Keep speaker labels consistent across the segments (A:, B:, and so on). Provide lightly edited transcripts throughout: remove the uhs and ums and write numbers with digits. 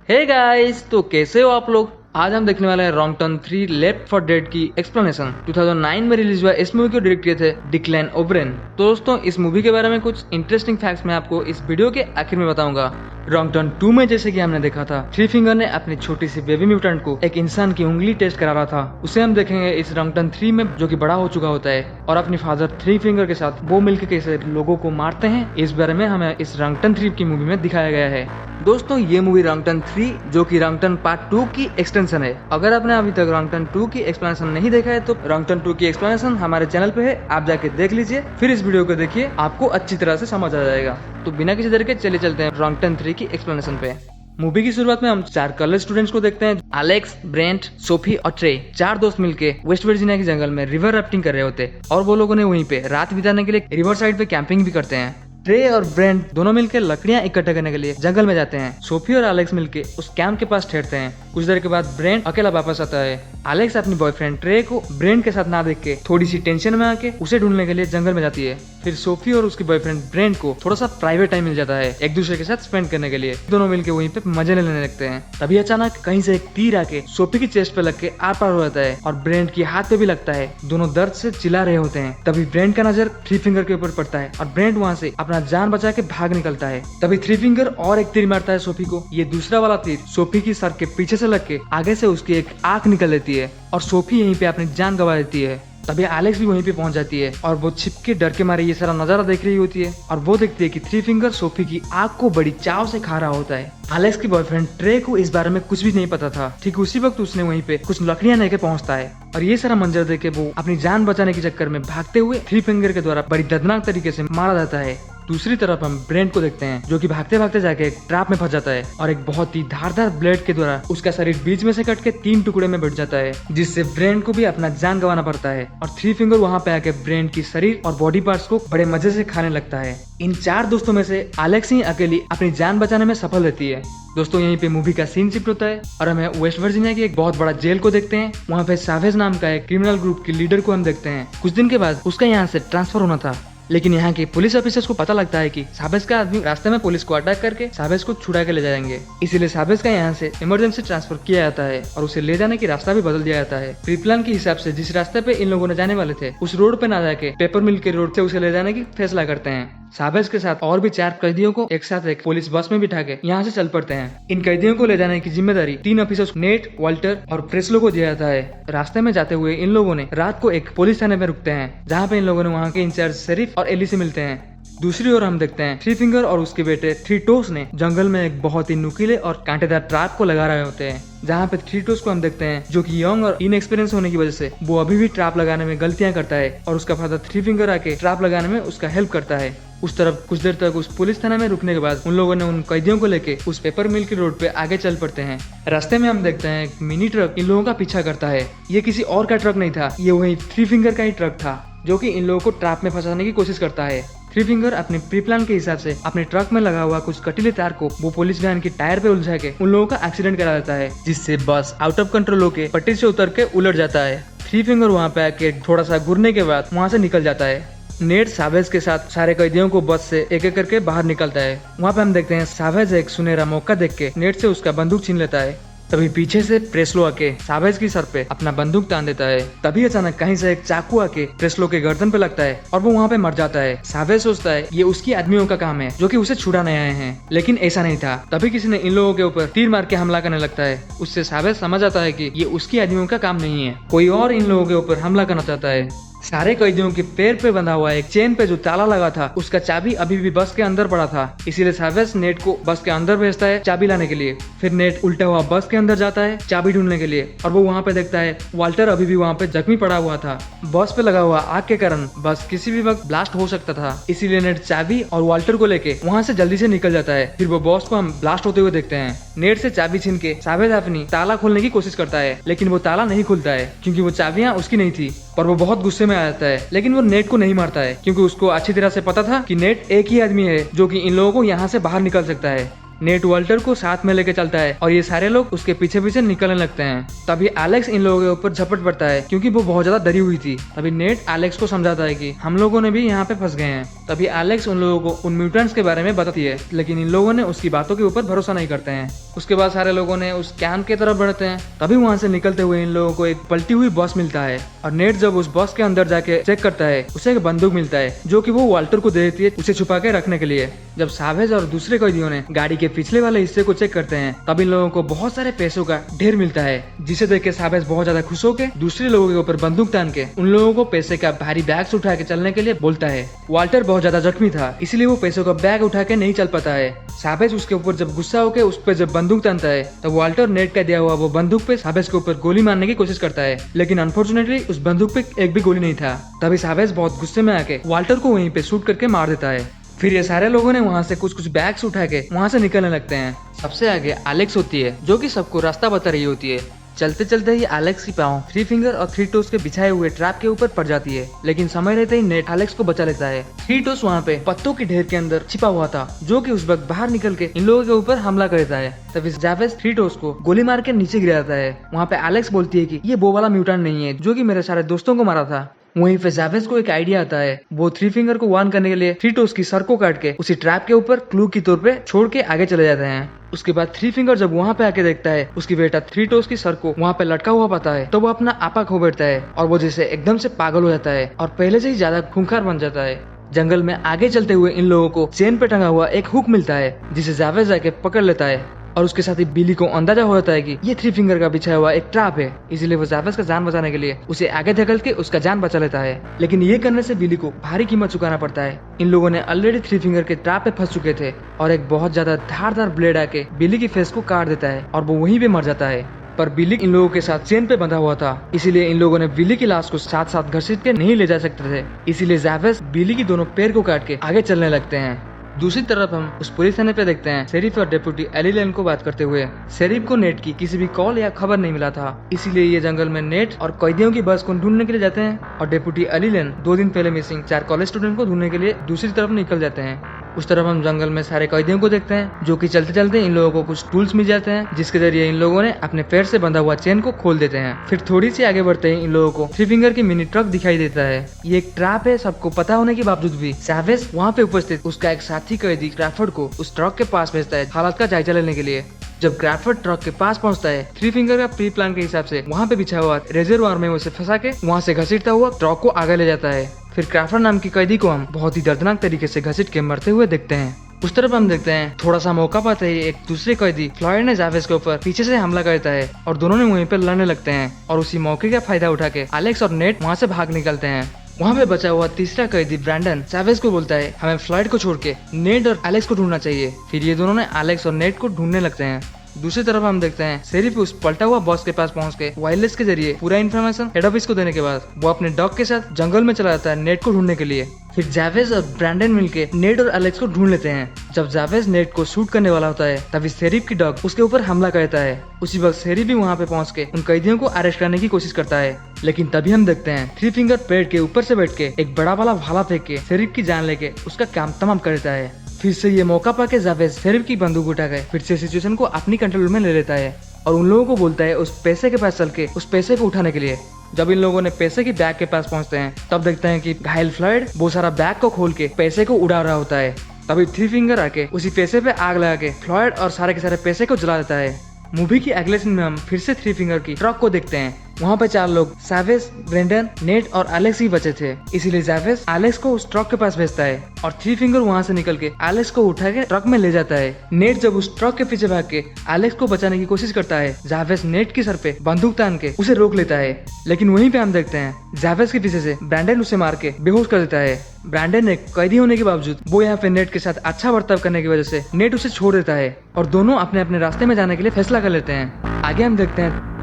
A: Hey guys, तो कैसे हो आप लोग। आज हम देखने वाले हैं wrong turn 3 left for dead की एक्सप्लेनेशन। 2009 में रिलीज हुआ इस मूवी को डायरेक्ट किए थे डिक्लेन ओब्रेन। तो दोस्तों, इस मूवी के बारे में कुछ इंटरेस्टिंग फैक्ट्स मैं आपको इस वीडियो के आखिर में बताऊंगा। रॉन्ग टर्न 2 में जैसे कि हमने देखा था, थ्री फिंगर ने अपनी छोटी सी बेबी म्यूटेंट को एक इंसान की उंगली टेस्ट करा रहा था। उसे हम देखेंगे इस रॉन्ग टर्न 3 में, जो कि बड़ा हो चुका होता है और अपनी फादर थ्री फिंगर के साथ वो मिलकर कैसे लोगों को मारते हैं, इस बारे में हमें इस रॉन्ग टर्न 3 की मूवी में दिखाया गया है। दोस्तों, ये मूवी रॉन्ग टर्न 3 जो कि रॉन्ग टर्न पार्ट 2 की एक्सटेंशन है। अगर आपने अभी तक रॉन्ग टर्न 2 की एक्सप्लेनेशन नहीं देखा है तो रॉन्ग टर्न 2 की एक्सप्लेनेशन हमारे चैनल पे है, आप जाके देख लीजिए, फिर इस वीडियो को देखिए, आपको अच्छी तरह से समझ आ जाएगा। तो बिना किसी देर के चले चलते हैं रॉन्ग टर्न 3 की एक्सप्लेनेशन पे। मूवी की शुरुआत में हम 4 कॉलेज स्टूडेंट्स को देखते हैं। एलेक्स, ब्रेंट, सोफी और ट्रे, 4 दोस्त मिलके वेस्ट वर्जीनिया के जंगल में रिवर राफ्टिंग कर रहे होते और वो लोगों ने वहीं पे रात बिताने के लिए रिवर साइड पे कैंपिंग भी करते हैं। ट्रे और ब्रेंट दोनों मिलकर लकड़ियां इकट्ठा करने के लिए जंगल में जाते हैं। सोफी और एलेक्स मिलके उस कैंप के पास ठहरते हैं। कुछ देर के बाद ब्रेंट अकेला वापस आता है। एलेक्स अपनी बॉयफ्रेंड ट्रे को ब्रेंट के साथ ना देख के थोड़ी सी टेंशन में आके उसे ढूंढने के लिए जंगल में जाती है। फिर सोफी और उसकी बॉयफ्रेंड ब्रेंट को थोड़ा सा प्राइवेट टाइम मिल जाता है एक दूसरे के साथ स्पेंड करने के लिए। दोनों मिलकर वहीं पे मजे लेने लगते हैं। तभी अचानक कहीं से एक तीर आके सोफी की चेस्ट पे लग के आर पार हो जाता है और ब्रेंट की हाथ पे भी लगता है। दोनों दर्द से चिल्ला रहे होते हैं। तभी ब्रेंट का नजर थ्री फिंगर के ऊपर पड़ता है और ब्रेंट वहाँ से अपना जान बचा के भाग निकलता है। तभी थ्री फिंगर और एक तीर मारता है सोफी को। ये दूसरा वाला तीर सोफी की सर के पीछे से लग के आगे से उसकी एक आंख निकल लेती है और सोफी यहीं पे अपनी जान गंवा देती है। तभी एलेक्स भी वहीं पे पहुंच जाती है और वो छिप के डर के मारे ये सारा नजारा देख रही होती है और वो देखती है कि थ्री फिंगर सोफी की आंख को बड़ी चाव से खा रहा होता है। एलेक्स की बॉयफ्रेंड ट्रे को इस बारे में कुछ भी नहीं पता था। ठीक उसी वक्त उसने वहीं पे कुछ लकड़ियां लेके पहुंचता है और ये सारा मंजर देख के वो अपनी जान बचाने के चक्कर में भागते हुए थ्री फिंगर के द्वारा बड़ी दर्दनाक तरीके से मारा जाता है। दूसरी तरफ हम ब्रेंट को देखते हैं, जो कि भागते भागते जाके एक ट्रैप में फंस जाता है और एक बहुत ही धारदार ब्लेड के द्वारा उसका शरीर बीच में से कट के 3 टुकड़े में बढ़ जाता है, जिससे ब्रेंट को भी अपना जान गंवाना पड़ता है। और थ्री फिंगर वहाँ पे आके ब्रेंट की शरीर और बॉडी पार्ट्स को बड़े मजे से खाने लगता है। इन 4 दोस्तों में से एलेक्स ही अकेली अपनी जान बचाने में सफल रहती है। दोस्तों, यहीं पे मूवी का सीन शिफ्ट होता है और हमें वेस्ट वर्जीनिया की एक बहुत बड़ा जेल को देखते हैं। वहाँ पे सैवेज नाम का एक क्रिमिनल ग्रुप की लीडर को हम देखते हैं। कुछ दिन के बाद उसका यहाँ से ट्रांसफर होना था, लेकिन यहाँ के पुलिस ऑफिसर्स को पता लगता है कि साबेज का आदमी रास्ते में पुलिस को अटैक करके साबेज को छुड़ा के ले जाएंगे। इसीलिए साबेज का यहाँ से इमरजेंसी ट्रांसफर किया जाता है और उसे ले जाने की रास्ता भी बदल दिया जाता है। प्री प्लान के हिसाब से जिस रास्ते पे इन लोगों ने जाने वाले थे उस रोड पे ना जाके पेपर मिल के रोड से उसे ले जाने की फैसला करते हैं। साबेज के साथ और भी 4 कैदियों को एक साथ एक पुलिस बस में बिठा के यहाँ से चल पड़ते हैं। इन कैदियों को ले जाने की जिम्मेदारी 3 ऑफिसर्स नेट, वाल्टर और प्रेस्लो को दिया जाता है। रास्ते में जाते हुए इन लोगों ने रात को एक पुलिस थाने में रुकते हैं, जहाँ पे इन लोगों ने वहाँ के इंचार्ज शेरिफ और एली से मिलते हैं। दूसरी ओर हम देखते हैं थ्री फिंगर और उसके बेटे थ्री टोस ने जंगल में एक बहुत ही नुकीले और कांटेदार ट्रैप को लगा रहे होते हैं, जहाँ पे थ्री टोस को हम देखते हैं जो कि यंग और इनएक्सपीरियंस होने की वजह से वो अभी भी ट्रैप लगाने में गलतियां करता है और उसका फादर थ्री फिंगर आके ट्रैप लगाने में उसका हेल्प करता है। उस तरफ कुछ देर तक उस पुलिस थाना में रुकने के बाद उन लोगों ने उन कैदियों को लेके उस पेपर मिल की रोड पे आगे चल पड़ते हैं। रास्ते में हम देखते हैं एक मिनी ट्रक इन लोगों का पीछा करता है। ये किसी और का ट्रक नहीं था, ये वही थ्री फिंगर का ही ट्रक था, जो कि इन लोगों को ट्रैप में फंसाने की कोशिश करता है। थ्री फिंगर अपने प्री प्लान के हिसाब से अपने ट्रक में लगा हुआ कुछ कटीले तार को वो पुलिस वैन की टायर पे उलझा के उन लोगों का एक्सीडेंट करा देता है, जिससे बस आउट ऑफ कंट्रोल होके पट्टी से उतर के उलट जाता है। थ्री फिंगर वहाँ पे आके थोड़ा सा घूरने के बाद वहाँ से निकल जाता है। नेट सावेज के साथ सारे कैदियों को बस से एक एक करके बाहर निकलता है। वहाँ पे हम देखते हैं सावेज एक सुनहरा मौका देख के नेट से उसका बंदूक छीन लेता है। तभी पीछे से प्रेस्लो आके सावेज की सर पे अपना बंदूक तान देता है। तभी अचानक कहीं से एक चाकू आके प्रेस्लो के गर्दन पे लगता है और वो वहाँ पे मर जाता है। सावेज सोचता है ये उसकी आदमियों का काम है जो कि उसे छुड़ाने आए हैं, लेकिन ऐसा नहीं था। तभी किसी ने इन लोगों के ऊपर तीर मार के हमला करने लगता है। उससे सावेज समझ आता है कि ये उसकी आदमियों का काम नहीं है, कोई और इन लोगों के ऊपर हमला करना चाहता है। सारे कैदियों के पैर पे बंधा हुआ एक चेन पे जो ताला लगा था उसका चाबी अभी भी बस के अंदर पड़ा था, इसीलिए सावेज नेट को बस के अंदर भेजता है चाबी लाने के लिए। फिर नेट उल्टा हुआ बस के अंदर जाता है चाबी ढूंढने के लिए और वो वहाँ पे देखता है वाल्टर अभी भी वहाँ पे जख्मी पड़ा हुआ था। बस पे लगा हुआ आग के कारण बस किसी भी वक्त ब्लास्ट हो सकता था, इसीलिए नेट चाबी और वाल्टर को लेके वहाँ से जल्दी से निकल जाता है। फिर वो बॉस को हम ब्लास्ट होते हुए देखते हैं। नेट से चाबी छीन के सावेज अपनी ताला खोलने की कोशिश करता है, लेकिन वो ताला नहीं खुलता है क्योंकि वो चाबियां उसकी नहीं थी। पर वो बहुत गुस्से में आ जाता है, लेकिन वो नेट को नहीं मारता है क्योंकि उसको अच्छी तरह से पता था कि नेट एक ही आदमी है जो कि इन लोगों को यहाँ से बाहर निकल सकता है। नेट वाल्टर को साथ में लेके चलता है और ये सारे लोग उसके पीछे पीछे निकलने लगते हैं। तभी एलेक्स इन लोगों के ऊपर झपट पड़ता है क्योंकि वो बहुत ज्यादा डरी हुई थी। तभी नेट एलेक्स को समझाता है कि हम लोगों ने भी यहाँ पे फंस गए हैं। तभी एलेक्स उन लोगों को उन म्यूटेंट्स के बारे में बताती है, लेकिन इन लोगों ने उसकी बातों के ऊपर भरोसा नहीं करते हैं। उसके बाद सारे लोगों ने उस कैंप की तरफ बढ़ते हैं। तभी वहाँ से निकलते हुए इन लोगों को एक पलटी हुई बस मिलता है और नेट जब उस बस के अंदर जाके चेक करता है, उसे एक बंदूक मिलता है जो कि वो वाल्टर को दे देती है उसे छुपा के रखने के लिए। जब सावेज और दूसरे कैदियों ने गाड़ी के पिछले वाले हिस्से को चेक करते हैं, तब इन लोगों को बहुत सारे पैसों का ढेर मिलता है, जिसे देख के सावेज बहुत ज्यादा खुश होकर दूसरे लोगों के ऊपर बंदूक तान के उन लोगों को पैसे का भारी बैग उठा के चलने के लिए बोलता है। वाल्टर बहुत ज्यादा जख्मी था, इसलिए वो पैसों का बैग उठा के नहीं चल पाता है। सावेज उसके ऊपर जब गुस्सा होकर उस पर जब बंदूक तानता है, तब वाल्टर नेट का दिया हुआ वो बंदूक पे सावेज के ऊपर गोली मारने की कोशिश करता है, लेकिन अनफॉर्चुनेटली उस बंदूक पे एक भी गोली नहीं था। तभी सावेज बहुत गुस्से में आके वाल्टर को वहीं पे शूट करके मार देता है। फिर ये सारे लोगों ने वहाँ से कुछ बैग्स उठा के वहाँ से निकलने लगते हैं। सबसे आगे एलेक्स होती है, जो कि सबको रास्ता बता रही होती है। चलते चलते ही एलेक्स की पाँव थ्री फिंगर और थ्री टोस के बिछाए हुए ट्रैप के ऊपर पड़ जाती है, लेकिन समय रहते ही नेट एलेक्स को बचा लेता है। थ्री टोस वहाँ पे पत्तों के ढेर के अंदर छिपा हुआ था, जो कि उस वक्त बाहर निकल के इन लोगों के ऊपर हमला कर देता है। तभी जावेज थ्री टोस को गोली मार के नीचे गिराता है। वहाँ पे एलेक्स बोलती है कि ये वो वाला म्यूटेंट नहीं है जो कि मेरे सारे दोस्तों को मारा था। वहीं पे जावेज को एक आइडिया आता है। वो थ्री फिंगर को वार्न करने के लिए थ्री टोस की सर को काट के उसी ट्रैप के ऊपर क्लू की तौर पे छोड़ के आगे चले जाते हैं। उसके बाद थ्री फिंगर जब वहाँ पे आके देखता है उसकी बेटा थ्री टोस की सर को वहाँ पे लटका हुआ पाता है, तो वो अपना आपा खो बैठता है और वो जैसे एकदम से पागल हो जाता है और पहले से ही ज्यादा खूंखार बन जाता है। जंगल में आगे चलते हुए इन लोगों को चेन पे टंगा हुआ एक हुक मिलता है, जिसे जावेज आके पकड़ लेता है और उसके साथ ही बिली को अंदाजा हो जाता है कि ये थ्री फिंगर का बिछाया हुआ एक ट्रैप है, इसीलिए वो जावेज का जान बचाने के लिए उसे आगे धकेल के उसका जान बचा लेता है। लेकिन ये करने से बिली को भारी कीमत चुकाना पड़ता है। इन लोगों ने ऑलरेडी थ्री फिंगर के ट्रैप पे फंस चुके थे और एक बहुत ज्यादा धारदार ब्लेड आके बिली की फेस को काट देता है और वो वहीं पे मर जाता है। पर बिली इन लोगों के साथ चेन पे बंधा हुआ था, इसीलिए इन लोगों ने बिली की लाश को साथ साथ घसीट के नहीं ले जा सकते थे, इसीलिए जावेज बिली की दोनों पैर को काट के आगे चलने लगते हैं। दूसरी तरफ हम उस पुलिस थाने पे देखते हैं शेरिफ और डेप्यूटी एली लेन को बात करते हुए। शेरिफ को नेट की किसी भी कॉल या खबर नहीं मिला था, इसीलिए ये जंगल में नेट और कैदियों की बस को ढूंढने के लिए जाते हैं और डेप्यूटी एली लेन 2 दिन पहले मिसिंग 4 कॉलेज स्टूडेंट को ढूंढने के लिए दूसरी तरफ निकल जाते हैं। उस तरफ हम जंगल में सारे कैदियों को देखते हैं, जो कि चलते चलते इन लोगों को कुछ टूल्स मिल जाते हैं, जिसके जरिए इन लोगों ने अपने पैर से बंधा हुआ चेन को खोल देते हैं। फिर थोड़ी सी आगे बढ़ते ही इन लोगों को थ्री फिंगर की मिनी ट्रक दिखाई देता है। ये एक ट्रैप है, सबको पता होने के बावजूद भी सावेज वहाँ पे उपस्थित उसका एक साथी कैदी क्रैफर्ड को उस ट्रक के पास भेजता है हालात का जायजा लेने के लिए। जब क्रैफर्ड ट्रक के पास पहुंचता है, थ्री फिंगर का प्री प्लान के हिसाब से वहाँ पे बिछा हुआ रेजरवायर में उसे फंसा के वहाँ से घसीटता हुआ ट्रक को आगे ले जाता है। फिर क्रैफर्ड नाम की कैदी को हम बहुत ही दर्दनाक तरीके से घसीट के मरते हुए देखते हैं। उस तरफ हम देखते हैं थोड़ा सा मौका पाते ही एक दूसरे कैदी फ्लॉयड ने जावेज के ऊपर पीछे से हमला करता है और दोनों ने वहीं पर लड़ने लगते हैं और उसी मौके का फायदा उठा के एलेक्स और नेट वहाँ से भाग निकलते हैं। वहाँ पे बचा हुआ तीसरा कैदी ब्रैंडन जावेज को बोलता है हमें फ्लॉयड को छोड़ के नेट और एलेक्स को ढूंढना चाहिए। फिर ये दोनों ने एलेक्स और नेट को ढूंढने लगते हैं। दूसरी तरफ हम देखते हैं शेरिफ उस पलटा हुआ बॉस के पास पहुंच के वायरलेस के जरिए पूरा इन्फॉर्मेशन हेड ऑफिस को देने के बाद वो अपने डॉग के साथ जंगल में चला जाता है नेट को ढूंढने के लिए। फिर जावेज और ब्रैंडन मिलके नेट और एलेक्स को ढूंढ लेते हैं। जब जावेज नेट को शूट करने वाला होता है, तभी शेरिफ की डॉग उसके ऊपर हमला करता है। उसी वक्त शेरिफ भी वहाँ पे पहुँच के उन कैदियों को अरेस्ट करने की कोशिश करता है, लेकिन तभी हम देखते हैं थ्री फिंगर पेड़ के ऊपर से बैठ के एक बड़ा वाला भाला फेंक के शेरिफ की जान लेके उसका काम तमाम कर देता है। फिर से ये मौका पाके जावेज शेरिफ की बंदूक उठा के फिर से सिचुएशन को अपनी कंट्रोल में ले लेता है और उन लोगों को बोलता है उस पैसे के पास चल के उस पैसे को उठाने के लिए। जब इन लोगों ने पैसे की बैग के पास पहुंचते हैं, तब देखते हैं कि घायल फ्लॉयड वो सारा बैग को खोल के पैसे को उड़ा रहा होता है। तभी थ्री फिंगर आके उसी पैसे पे आग लगा के फ्लॉयड और सारे के सारे पैसे को जला देता है। मूवी की अगले सीन में हम फिर से थ्री फिंगर की ट्रक को देखते हैं। वहाँ पे 4 लोग सावेज, ब्रेंडन, नेट और एलेक्स ही बचे थे, इसीलिए जावेज एलेक्स को उस ट्रक के पास भेजता है और थ्री फिंगर वहाँ से निकल के एलेक्स को उठा के ट्रक में ले जाता है। नेट जब उस ट्रक के पीछे भाग के एलेक्स को बचाने की कोशिश करता है, जावेज नेट की सर पे बंदूक तान के उसे रोक लेता है, लेकिन वहीं पे हम देखते हैं जावेज के पीछे से ब्रैंडन उसे मार के बेहोश कर देता है। ब्रैंडन ने कैदी होने के बावजूद वो यहाँ पे नेट के साथ अच्छा बर्ताव करने की वजह से नेट उसे छोड़ देता है और दोनों अपने अपने रास्ते में जाने के लिए फैसला कर लेते हैं। आगे हम देखते हैं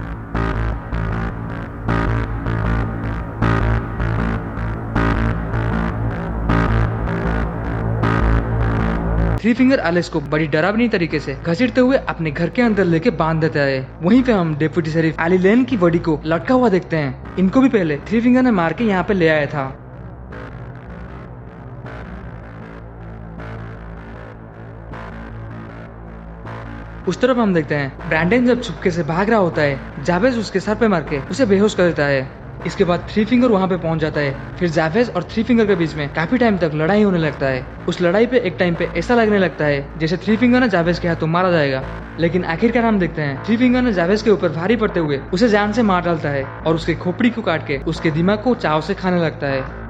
A: थ्री फिंगर एलेक्स को बड़ी डरावनी तरीके से घसीटते हुए अपने घर के अंदर लेके बांध देता है। वहीं पे हम डेप्यूटी शेरिफ एली लेन की बॉडी को लटका हुआ देखते हैं। इनको भी पहले थ्री फिंगर ने मार के यहाँ पे ले आया था। उस तरफ हम देखते हैं ब्रैंडन जब छुपके से भाग रहा होता है, जावेज उसके सर पे मार के उसे बेहोश कर देता है। इसके बाद थ्री फिंगर वहाँ पे पहुंच जाता है। फिर जावेज और थ्री फिंगर के बीच में काफी टाइम तक लड़ाई होने लगता है। उस लड़ाई पे एक टाइम पे ऐसा लगने लगता है जैसे थ्री फिंगर ने जावेज के हाथों मारा जाएगा, लेकिन आखिरकार हम देखते हैं थ्री फिंगर ने जावेज के ऊपर भारी पड़ते हुए उसे जान से मार डालता है और उसके खोपड़ी को काट के उसके दिमाग को चाव से खाने लगता है।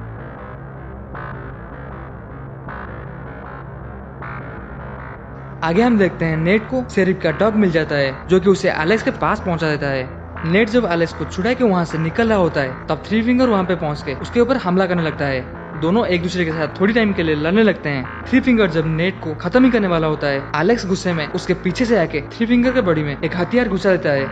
A: आगे हम देखते हैं नेट को शेरिफ का डॉग मिल जाता है जो कि उसे एलेक्स के पास पहुंचा देता है। नेट जब एलेक्स को छुड़ा के वहाँ से निकल रहा होता है तब थ्री फिंगर वहाँ पे पहुँच के उसके ऊपर हमला करने लगता है। दोनों एक दूसरे के साथ थोड़ी टाइम के लिए लड़ने लगते हैं। थ्री फिंगर जब नेट को खत्म ही करने वाला होता है, एलेक्स गुस्से में उसके पीछे से आके थ्री फिंगर के बॉडी में एक हथियार घुसा देता है।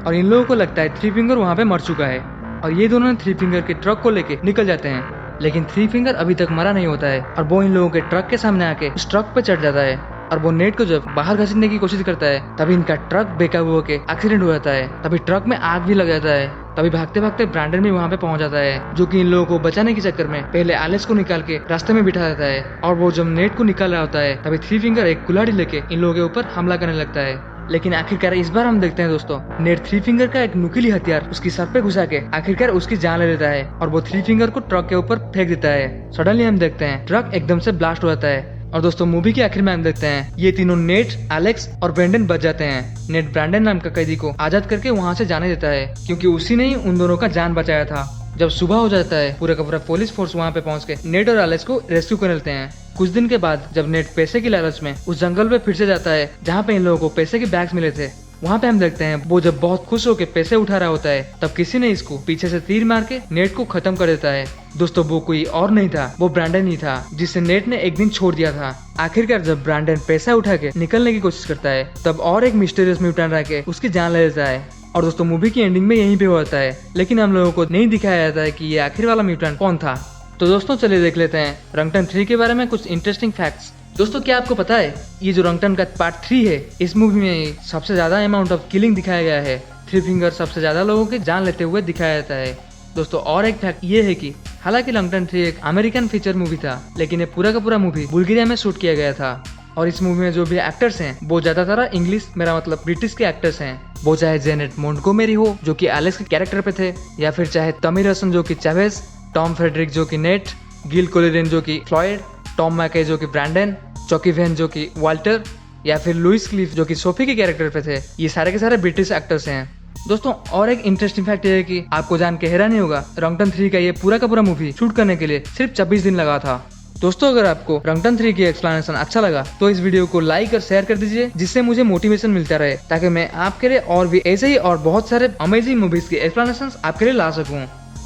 A: और इन लोगों को लगता है थ्री फिंगर वहाँ पे मर चुका है और ये दोनों थ्री फिंगर के ट्रक को लेके निकल जाते हैं। लेकिन थ्री फिंगर अभी तक मरा नहीं होता है और वो इन लोगों के ट्रक के सामने आके उस ट्रक पे चढ़ जाता है और वो नेट को जब बाहर घसीटने की कोशिश करता है तभी इनका ट्रक बेकाबू होकर एक्सीडेंट हो जाता है। तभी ट्रक में आग भी लग जाता है। तभी भागते भागते ब्रैंडन भी वहाँ पे पहुंच जाता है जो कि इन लोगों को बचाने के चक्कर में पहले एलेक्स को निकाल के रास्ते में बिठा देता है। और वो जब नेट को निकाल रहा होता है तभी थ्री फिंगर एक कुल्हाड़ी लेके इन लोगों के ऊपर हमला करने लगता है। लेकिन आखिरकार इस बार हम देखते हैं दोस्तों, नेट थ्री फिंगर का एक नुकीली हथियार उसकी सर पे घुसा के आखिरकार उसकी जान ले लेता है और वो थ्री फिंगर को ट्रक के ऊपर फेंक देता है। सडनली हम देखते हैं ट्रक एकदम से ब्लास्ट हो जाता है और दोस्तों मूवी के आखिर में हम देखते हैं ये तीनों नेट, एलेक्स और ब्रैंडन बच जाते हैं। नेट ब्रैंडन नाम का कैदी को आजाद करके वहाँ से जाने देता है क्योंकि उसी ने ही उन दोनों का जान बचाया था। जब सुबह हो जाता है पूरा का पूरा पुलिस फोर्स वहाँ पे पहुँच के नेट और एलेक्स को रेस्क्यू कर लेते हैं। कुछ दिन के बाद जब नेट पैसे की लालच में उस जंगल पे फिर से जाता है जहाँ पे इन लोगों को पैसे के बैग्स मिले थे, वहाँ पे हम देखते हैं वो जब बहुत खुश होकर पैसे उठा रहा होता है तब किसी ने इसको पीछे से तीर मार के नेट को खत्म कर देता है। दोस्तों वो कोई और नहीं था, वो ब्रैंडन ही था जिसे नेट ने एक दिन छोड़ दिया था। आखिरकार जब ब्रैंडन पैसा उठा के निकलने की कोशिश करता है तब और एक मिस्टीरियस म्यूटेंट आके उसकी जान ले लेता है। और दोस्तों मूवी की एंडिंग में यहीं पे होता है, लेकिन हम लोगों को नहीं दिखाया जाता है कि ये आखिर वाला म्यूटेंट कौन था। तो दोस्तों चलिए देख लेते हैं रंगटन 3 के बारे में कुछ इंटरेस्टिंग फैक्ट्स। दोस्तों क्या आपको पता है ये जो रंगटन का पार्ट 3 है, इस मूवी में सबसे ज्यादा अमाउंट ऑफ किलिंग दिखाया गया है। थ्री फिंगर सबसे ज्यादा लोगों की जान लेते हुए दिखाया जाता है। दोस्तों और एक फैक्ट ये है कि हालांकि रंगटन 3 एक अमेरिकन फीचर मूवी था, लेकिन ये पूरा का पूरा मूवी बुल्गारिया में शूट किया गया था। और इस मूवी में जो भी एक्टर्स हैं वो ज्यादातर इंग्लिश, मेरा मतलब ब्रिटिश के एक्टर्स हैं। वो चाहे जेनेट मोंटगोमेरी हो जो कि एलेक्स के कैरेक्टर पे थे, या फिर चाहे तमीर हसन जो कि चैवेज, टॉम फ्रेडरिक जो कि नेट, गिल कोलिन जो कि फ्लॉयड, टॉम मैके जो कि ब्रैंडन, चॉकी वेन जो कि वाल्टर, या फिर लुइस क्लिफ जो कि सोफी के कैरेक्टर पे थे। ये सारे के सारे ब्रिटिश एक्टर्स हैं। दोस्तों और एक इंटरेस्टिंग फैक्ट ये है कि आपको जान के हैरानी होगा रंगटन 3 का ये पूरा का पूरा मूवी शूट करने के लिए सिर्फ 26 दिन लगा था। दोस्तों अगर आपको रंगटन 3 की एक्सप्लेनेशन अच्छा लगा तो इस वीडियो को लाइक और शेयर कर दीजिए, जिससे मुझे मोटिवेशन मिलता रहे ताकि मैं आपके लिए और भी ऐसे ही और बहुत सारे अमेजिंग मूवीज की एक्सप्लेनेशन आपके लिए ला सकूं।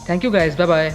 A: Thank you guys, bye bye.